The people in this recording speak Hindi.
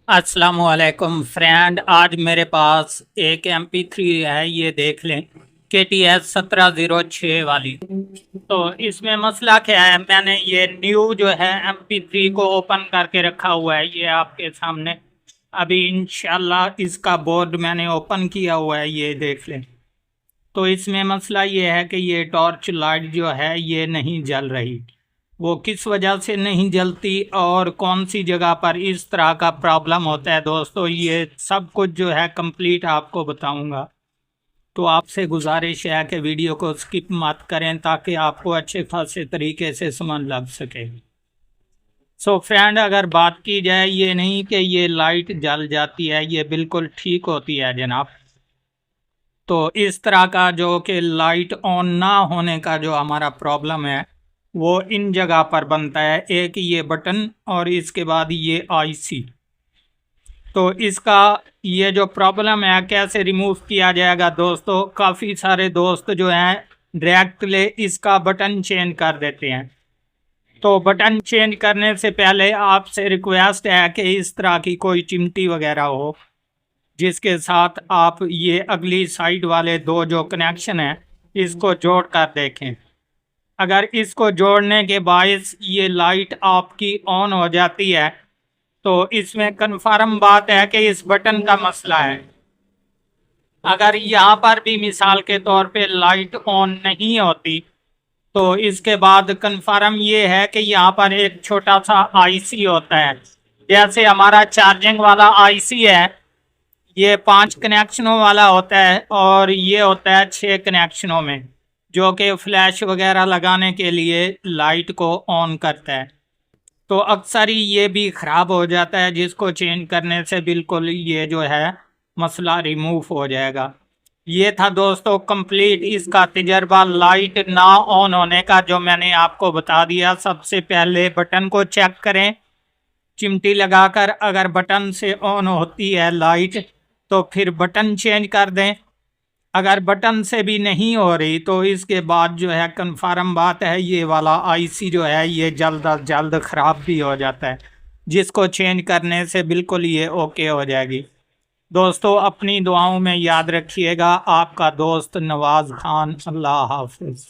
अस्सलाम वालेकुम फ्रेंड। आज मेरे पास एक MP3 है, ये देख लें, KTS 1706 वाली। तो इसमें मसला क्या है, मैंने ये न्यू जो है MP3 को ओपन करके रखा हुआ है, ये आपके सामने। अभी इंशाल्लाह इसका बोर्ड मैंने ओपन किया हुआ है, ये देख लें। तो इसमें मसला ये है कि ये टॉर्च लाइट जो है ये नहीं जल रही। वो किस वजह से नहीं जलती और कौन सी जगह पर इस तरह का प्रॉब्लम होता है दोस्तों, ये सब कुछ जो है कंप्लीट आपको बताऊंगा। तो आपसे गुजारिश है कि वीडियो को स्किप मत करें ताकि आपको अच्छे खासे तरीके से समझ लग सके। सो फ्रेंड, अगर बात की जाए, ये नहीं कि ये लाइट जल जाती है, ये बिल्कुल ठीक होती है जनाब। तो इस तरह का जो कि लाइट ऑन ना होने का जो हमारा प्रॉब्लम है वो इन जगह पर बनता है। एक ये बटन और इसके बाद ये IC। तो इसका ये जो प्रॉब्लम है कैसे रिमूव किया जाएगा दोस्तों, काफ़ी सारे दोस्त जो हैं डायरेक्टली इसका बटन चेंज कर देते हैं। तो बटन चेंज करने से पहले आपसे रिक्वेस्ट है कि इस तरह की कोई चिमटी वगैरह हो जिसके साथ आप ये अगली साइड वाले दो जो कनेक्शन हैं इसको जोड़ कर देखें। अगर इसको जोड़ने के बायस ये लाइट आपकी ऑन हो जाती है तो इसमें कन्फर्म बात है कि इस बटन का मसला है। अगर यहाँ पर भी मिसाल के तौर पे लाइट ऑन नहीं होती तो इसके बाद कन्फर्म ये है कि यहाँ पर एक छोटा सा IC होता है, जैसे हमारा चार्जिंग वाला IC है, ये 5 कनेक्शनों वाला होता है और ये होता है 6 कनेक्शनों में, जो कि फ्लैश वगैरह लगाने के लिए लाइट को ऑन करता है। तो अक्सर ही ये भी ख़राब हो जाता है, जिसको चेंज करने से बिल्कुल ये जो है मसला रिमूव हो जाएगा। ये था दोस्तों कंप्लीट इसका तजर्बा लाइट ना ऑन होने का, जो मैंने आपको बता दिया। सबसे पहले बटन को चेक करें चिमटी लगाकर, अगर बटन से ऑन होती है लाइट तो फिर बटन चेंज कर दें। अगर बटन से भी नहीं हो रही तो इसके बाद जो है कन्फर्म बात है ये वाला IC जो है ये जल्द अज जल्द ख़राब भी हो जाता है, जिसको चेंज करने से बिल्कुल ये ओके हो जाएगी। दोस्तों अपनी दुआओं में याद रखिएगा। आपका दोस्त नवाज़ खान। अल्लाह हाफिज़।